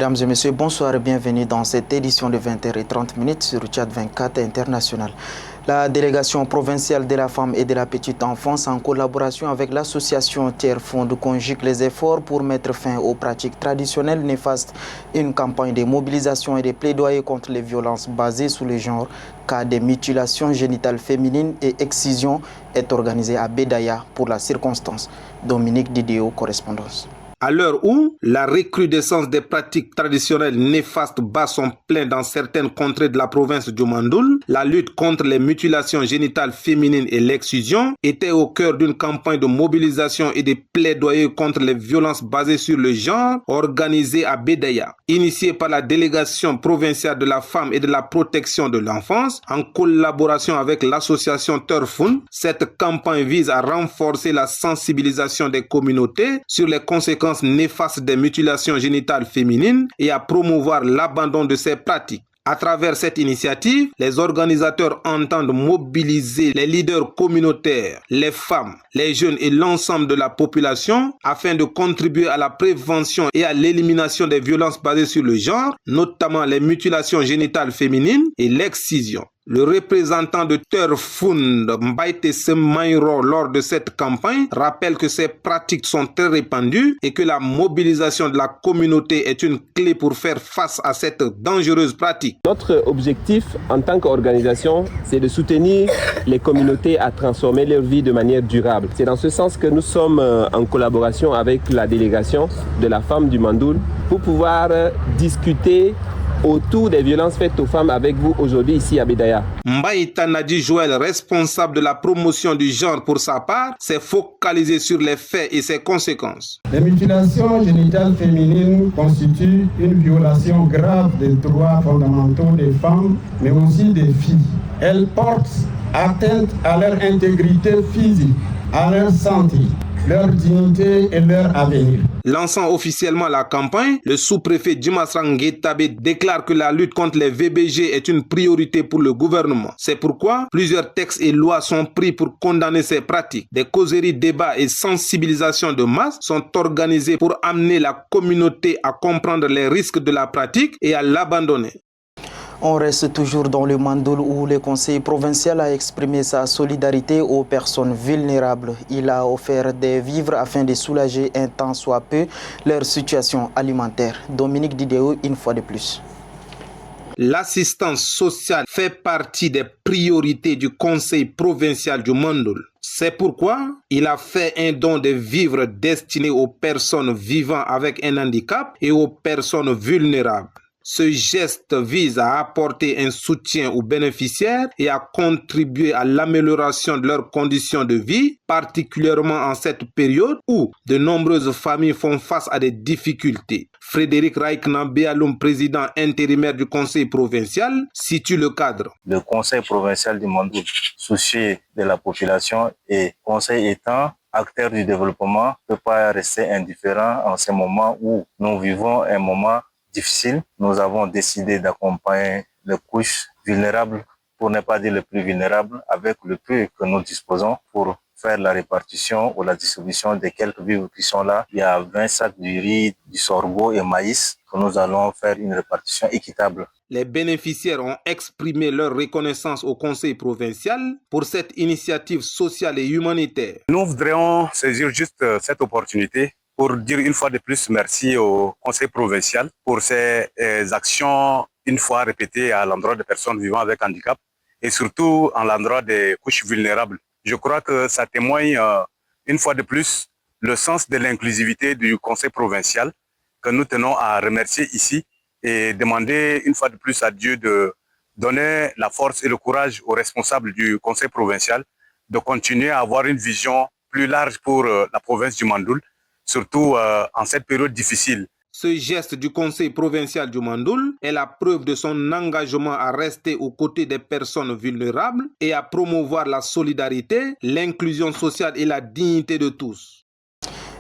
Mesdames et messieurs, bonsoir et bienvenue dans cette édition de 20h30 sur Tchad 24 International. La délégation provinciale de la femme et de la petite enfance, en collaboration avec l'association Tiers-Fonds, conjugue les efforts pour mettre fin aux pratiques traditionnelles néfastes. Une campagne de mobilisation et de plaidoyer contre les violences basées sur le genre, cas de mutilation génitale féminine et excision est organisée à Bédaya pour la circonstance. Dominique Didéo, correspondance. À l'heure où la recrudescence des pratiques traditionnelles néfastes bat son plein dans certaines contrées de la province du Mandoul, la lutte contre les mutilations génitales féminines et l'excision était au cœur d'une campagne de mobilisation et de plaidoyer contre les violences basées sur le genre organisée à Bédaya. Initiée par la délégation provinciale de la femme et de la protection de l'enfance, en collaboration avec l'association Tiers-Fonds, cette campagne vise à renforcer la sensibilisation des communautés sur les conséquences néfastes des mutilations génitales féminines et à promouvoir l'abandon de ces pratiques. À travers cette initiative, les organisateurs entendent mobiliser les leaders communautaires, les femmes, les jeunes et l'ensemble de la population afin de contribuer à la prévention et à l'élimination des violences basées sur le genre, notamment les mutilations génitales féminines et l'excision. Le représentant de Tiers-Fonds, Mbaïté Semaïro, lors de cette campagne, rappelle que ces pratiques sont très répandues et que la mobilisation de la communauté est une clé pour faire face à cette dangereuse pratique. Notre objectif en tant qu'organisation, c'est de soutenir les communautés à transformer leur vie de manière durable. C'est dans ce sens que nous sommes en collaboration avec la délégation de la femme du Mandoul pour pouvoir discuter autour des violences faites aux femmes avec vous aujourd'hui ici à Bédaya. Mbaïta Nadi Joël, responsable de la promotion du genre pour sa part, s'est focalisé sur les faits et ses conséquences. Les mutilations génitales féminines constituent une violation grave des droits fondamentaux des femmes, mais aussi des filles. Elles portent atteinte à leur intégrité physique, à leur santé, leur dignité et leur avenir. Lançant officiellement la campagne, le sous-préfet Dimasrang Guetabé déclare que la lutte contre les VBG est une priorité pour le gouvernement. C'est pourquoi plusieurs textes et lois sont pris pour condamner ces pratiques. Des causeries, débats et sensibilisations de masse sont organisés pour amener la communauté à comprendre les risques de la pratique et à l'abandonner. On reste toujours dans le Mandoul où le conseil provincial a exprimé sa solidarité aux personnes vulnérables. Il a offert des vivres afin de soulager un tant soit peu leur situation alimentaire. Dominique Didéo, une fois de plus. L'assistance sociale fait partie des priorités du conseil provincial du Mandoul. C'est pourquoi il a fait un don de vivres destinés aux personnes vivant avec un handicap et aux personnes vulnérables. Ce geste vise à apporter un soutien aux bénéficiaires et à contribuer à l'amélioration de leurs conditions de vie, particulièrement en cette période où de nombreuses familles font face à des difficultés. Frédéric Raikna Béaloum, président intérimaire du conseil provincial, situe le cadre. Le conseil provincial du Mandoul, soucieux de la population et conseil étant acteur du développement, ne peut pas rester indifférent en ce moment où nous vivons un moment difficile. Nous avons décidé d'accompagner les couches vulnérables, pour ne pas dire les plus vulnérables, avec le peu que nous disposons pour faire la répartition ou la distribution des quelques vivres qui sont là. Il y a 20 sacs de riz, du sorgho et maïs que nous allons faire une répartition équitable. Les bénéficiaires ont exprimé leur reconnaissance au conseil provincial pour cette initiative sociale et humanitaire. Nous voudrions saisir juste cette opportunité pour dire une fois de plus merci au conseil provincial pour ces actions une fois répétées à l'endroit des personnes vivant avec handicap et surtout à l'endroit des couches vulnérables. Je crois que ça témoigne une fois de plus le sens de l'inclusivité du conseil provincial que nous tenons à remercier ici et demander une fois de plus à Dieu de donner la force et le courage aux responsables du conseil provincial de continuer à avoir une vision plus large pour la province du Mandoul, surtout en cette période difficile. Ce geste du conseil provincial du Mandoul est la preuve de son engagement à rester aux côtés des personnes vulnérables et à promouvoir la solidarité, l'inclusion sociale et la dignité de tous.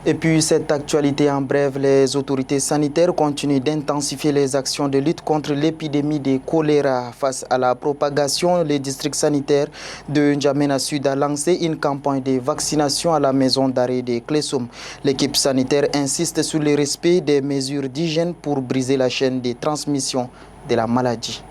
Et puis cette actualité en bref, les autorités sanitaires continuent d'intensifier les actions de lutte contre l'épidémie de choléra. Face à la propagation, le district sanitaire de N'Djamena Sud a lancé une campagne de vaccination à la maison d'arrêt de Klessoum. L'équipe sanitaire insiste sur le respect des mesures d'hygiène pour briser la chaîne de transmission de la maladie.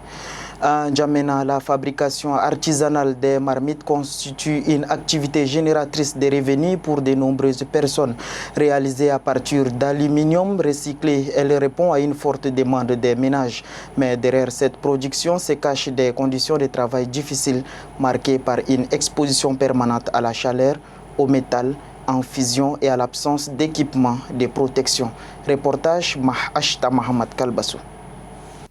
À N'Djamena, la fabrication artisanale des marmites constitue une activité génératrice de revenus pour de nombreuses personnes. Réalisée à partir d'aluminium recyclé, elle répond à une forte demande des ménages. Mais derrière cette production se cachent des conditions de travail difficiles marquées par une exposition permanente à la chaleur, au métal, en fusion et à l'absence d'équipement de protection. Reportage Mahashta Mohamed Kalbassou.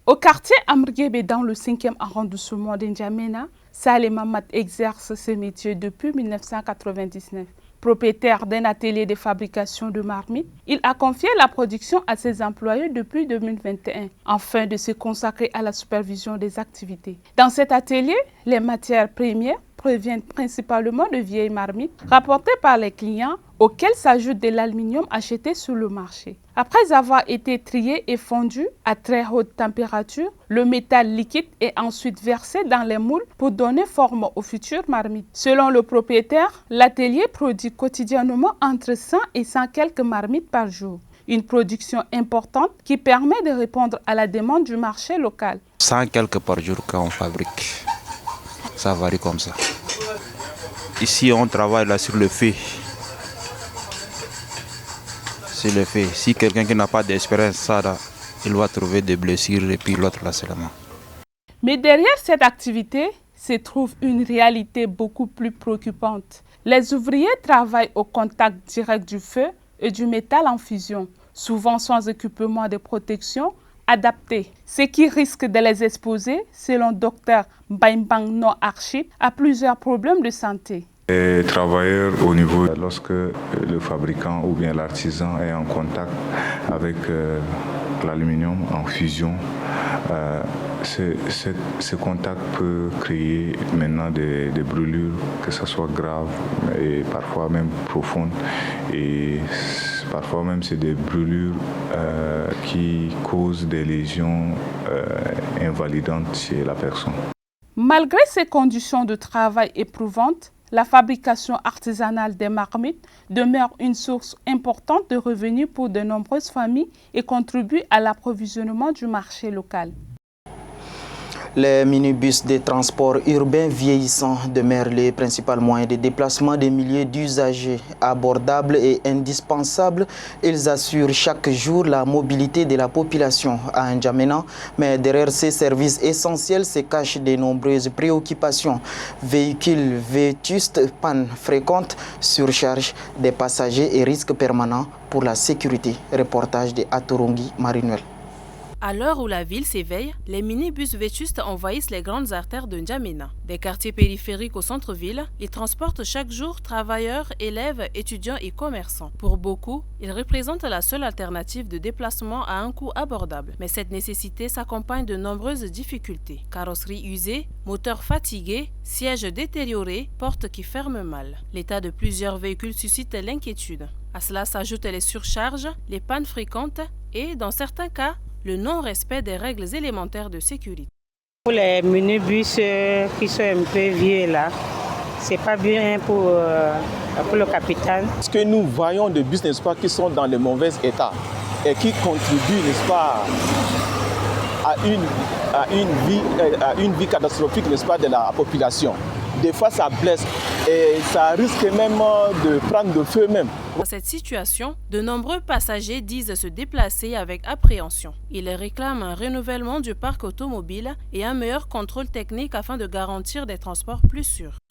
Au quartier Amrguébé, dans le 5e arrondissement d'N'Djamena, Saleh Mamad exerce ce métier depuis 1999. Propriétaire d'un atelier de fabrication de marmites, il a confié la production à ses employés depuis 2021, afin de se consacrer à la supervision des activités. Dans cet atelier, les matières premières proviennent principalement de vieilles marmites rapportées par les clients, auxquelles s'ajoute de l'aluminium acheté sur le marché. Après avoir été trié et fondu à très haute température, le métal liquide est ensuite versé dans les moules pour donner forme aux futures marmites. Selon le propriétaire, l'atelier produit quotidiennement entre 100 et 100 quelques marmites par jour. Une production importante qui permet de répondre à la demande du marché local. 100 quelques par jour quand on fabrique. Ça varie comme ça. Ici, on travaille là sur le feu. Sur le feu. Si quelqu'un qui n'a pas d'expérience, ça là, il va trouver des blessures et puis l'autre là seulement. Mais derrière cette activité se trouve une réalité beaucoup plus préoccupante. Les ouvriers travaillent au contact direct du feu et du métal en fusion, souvent sans équipement de protection adapté, ce qui risque de les exposer, selon Dr Baimbang No Archip, à plusieurs problèmes de santé. Les travailleurs au niveau, lorsque le fabricant ou bien l'artisan est en contact avec l'aluminium en fusion, ce contact peut créer maintenant des brûlures, que ce soit graves et parfois même profondes. Et parfois même c'est des brûlures qui causent des lésions invalidantes chez la personne. Malgré ces conditions de travail éprouvantes, la fabrication artisanale des marmites demeure une source importante de revenus pour de nombreuses familles et contribue à l'approvisionnement du marché local. Les minibus de transport urbain vieillissants demeurent les principaux moyens de déplacement des milliers d'usagers. Abordables et indispensables, ils assurent chaque jour la mobilité de la population à N'Djamena. Mais derrière ces services essentiels se cachent de nombreuses préoccupations. Véhicules vétustes, pannes fréquentes, surcharge des passagers et risques permanents pour la sécurité. Reportage de Atorongi Marinuel. À l'heure où la ville s'éveille, les minibus vétustes envahissent les grandes artères de N'Djamena. Des quartiers périphériques au centre-ville, ils transportent chaque jour travailleurs, élèves, étudiants et commerçants. Pour beaucoup, ils représentent la seule alternative de déplacement à un coût abordable. Mais cette nécessité s'accompagne de nombreuses difficultés. Carrosserie usée, moteurs fatigués, sièges détériorés, portes qui ferment mal. L'état de plusieurs véhicules suscite l'inquiétude. À cela s'ajoutent les surcharges, les pannes fréquentes et, dans certains cas, le non-respect des règles élémentaires de sécurité. Pour les minibus qui sont un peu vieux là, c'est pas bien pour le capitaine. Ce que nous voyons de bus, n'est-ce pas, qui sont dans le mauvais état et qui contribuent, n'est-ce pas, à une vie catastrophique, n'est-ce pas, de la population. Des fois, ça blesse et ça risque même de prendre le feu même. Dans cette situation, de nombreux passagers disent se déplacer avec appréhension. Ils réclament un renouvellement du parc automobile et un meilleur contrôle technique afin de garantir des transports plus sûrs. «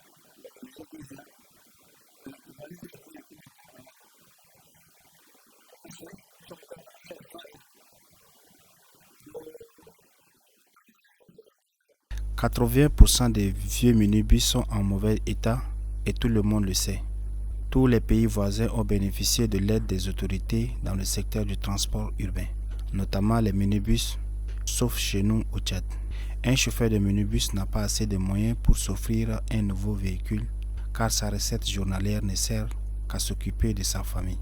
80% des vieux minibus sont en mauvais état et tout le monde le sait. Tous les pays voisins ont bénéficié de l'aide des autorités dans le secteur du transport urbain, notamment les minibus, sauf chez nous au Tchad. Un chauffeur de minibus n'a pas assez de moyens pour s'offrir un nouveau véhicule car sa recette journalière ne sert qu'à s'occuper de sa famille.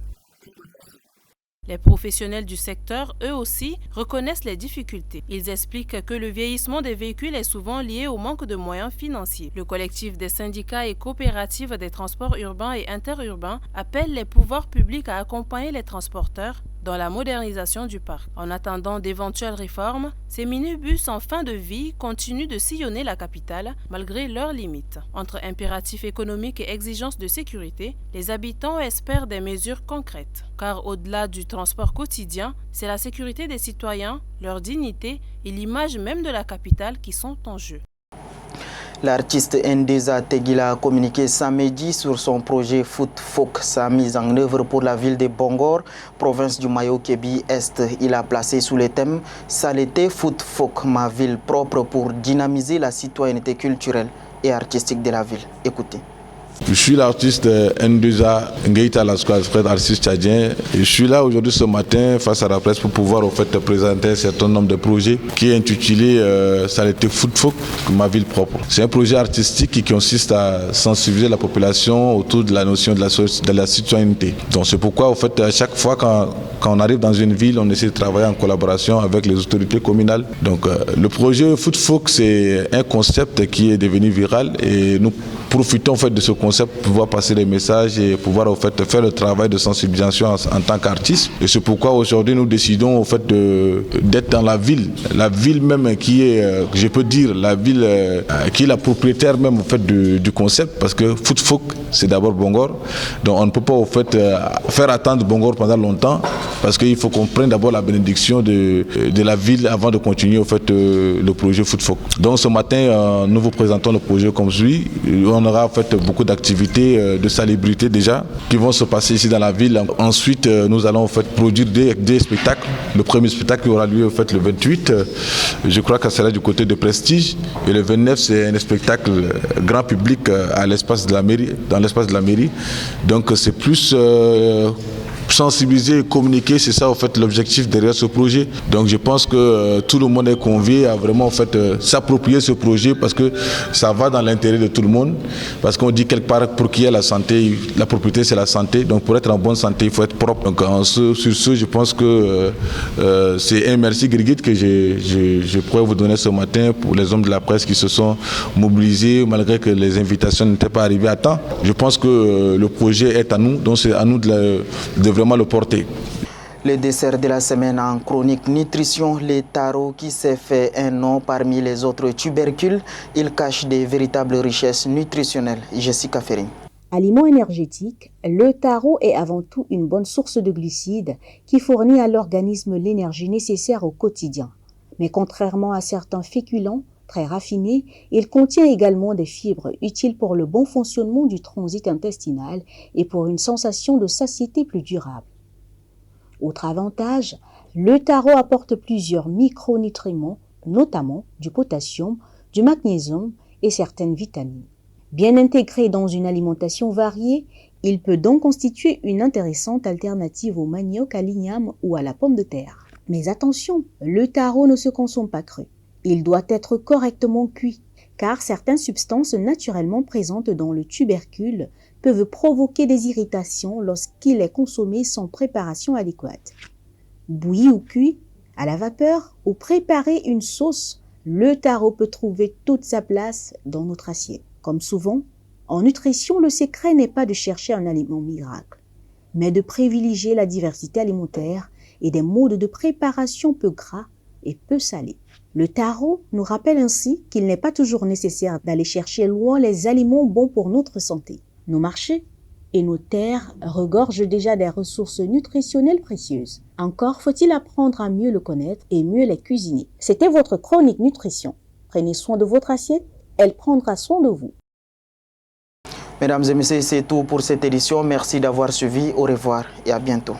Les professionnels du secteur, eux aussi, reconnaissent les difficultés. Ils expliquent que le vieillissement des véhicules est souvent lié au manque de moyens financiers. Le collectif des syndicats et coopératives des transports urbains et interurbains appelle les pouvoirs publics à accompagner les transporteurs dans la modernisation du parc. En attendant d'éventuelles réformes, ces minibus en fin de vie continuent de sillonner la capitale malgré leurs limites. Entre impératifs économiques et exigences de sécurité, les habitants espèrent des mesures concrètes. Car au-delà du transport quotidien, c'est la sécurité des citoyens, leur dignité et l'image même de la capitale qui sont en jeu. L'artiste Ndeza Teguila a communiqué samedi sur son projet Foot Folk, sa mise en œuvre pour la ville de Bongor, province du Mayo-Kébi Est. Il a placé sous le thème « Saleté Foot Folk, ma ville propre » pour dynamiser la citoyenneté culturelle et artistique de la ville. Écoutez. Je suis l'artiste Ndeza Ngeita Lasquaz, artiste tchadien. Je suis là aujourd'hui ce matin face à la presse pour pouvoir en fait présenter un certain nombre de projets qui est intitulé Saleté Foot Folk, ma ville propre. C'est un projet artistique qui consiste à sensibiliser la population autour de la notion de la citoyenneté. Donc c'est pourquoi en fait à chaque fois quand on arrive dans une ville, on essaie de travailler en collaboration avec les autorités communales. Donc le projet Foot Folk, c'est un concept qui est devenu viral et nous profitons en fait de ce concept pour pouvoir passer des messages et pouvoir en fait faire le travail de sensibilisation en tant qu'artiste. Et c'est pourquoi aujourd'hui nous décidons en fait d'être dans la ville même qui est, je peux dire, la ville qui est la propriétaire même en fait du concept, parce que Foot Folk c'est d'abord Bongor, donc on ne peut pas en fait faire attendre Bongor pendant longtemps, parce qu'il faut qu'on prenne d'abord la bénédiction de la ville avant de continuer en fait le projet Foot Folk. Donc ce matin nous vous présentons le projet comme suit. On aura en fait beaucoup d'activités de salubrité déjà qui vont se passer ici dans la ville. Ensuite, nous allons en fait produire des spectacles. Le premier spectacle aura lieu en fait le 28. Je crois que ça sera du côté de Prestige. Et le 29, c'est un spectacle grand public à l'espace de la mairie, dans l'espace de la mairie. Donc c'est plus sensibiliser et communiquer, c'est ça en fait l'objectif derrière ce projet. Donc je pense que tout le monde est convié à vraiment en fait s'approprier ce projet, parce que ça va dans l'intérêt de tout le monde, parce qu'on dit quelque part pour qu'il y ait la santé, la propriété c'est la santé, donc pour être en bonne santé il faut être propre. Donc sur ce je pense que c'est un merci Grigit que je pourrais vous donner ce matin pour les hommes de la presse qui se sont mobilisés malgré que les invitations n'étaient pas arrivées à temps. Je pense que le projet est à nous, donc c'est à nous de vraiment le porter. Le dessert de la semaine en chronique nutrition, le taro qui s'est fait un nom parmi les autres tubercules, il cache des véritables richesses nutritionnelles. Jessica Ferring. Aliment énergétique, le taro est avant tout une bonne source de glucides qui fournit à l'organisme l'énergie nécessaire au quotidien. Mais contrairement à certains féculents très raffinés, il contient également des fibres utiles pour le bon fonctionnement du transit intestinal et pour une sensation de satiété plus durable. Autre avantage, le taro apporte plusieurs micronutriments, notamment du potassium, du magnésium et certaines vitamines. Bien intégré dans une alimentation variée, il peut donc constituer une intéressante alternative au manioc, à l'igname ou à la pomme de terre. Mais attention, le taro ne se consomme pas cru. Il doit être correctement cuit, car certaines substances naturellement présentes dans le tubercule peuvent provoquer des irritations lorsqu'il est consommé sans préparation adéquate. Bouilli ou cuit, à la vapeur ou préparer une sauce, le taro peut trouver toute sa place dans notre assiette. Comme souvent, en nutrition, le secret n'est pas de chercher un aliment miracle, mais de privilégier la diversité alimentaire et des modes de préparation peu gras et peu salés. Le taro nous rappelle ainsi qu'il n'est pas toujours nécessaire d'aller chercher loin les aliments bons pour notre santé. Nos marchés et nos terres regorgent déjà des ressources nutritionnelles précieuses. Encore faut-il apprendre à mieux le connaître et mieux les cuisiner. C'était votre chronique nutrition. Prenez soin de votre assiette, elle prendra soin de vous. Mesdames et messieurs, c'est tout pour cette édition. Merci d'avoir suivi. Au revoir et à bientôt.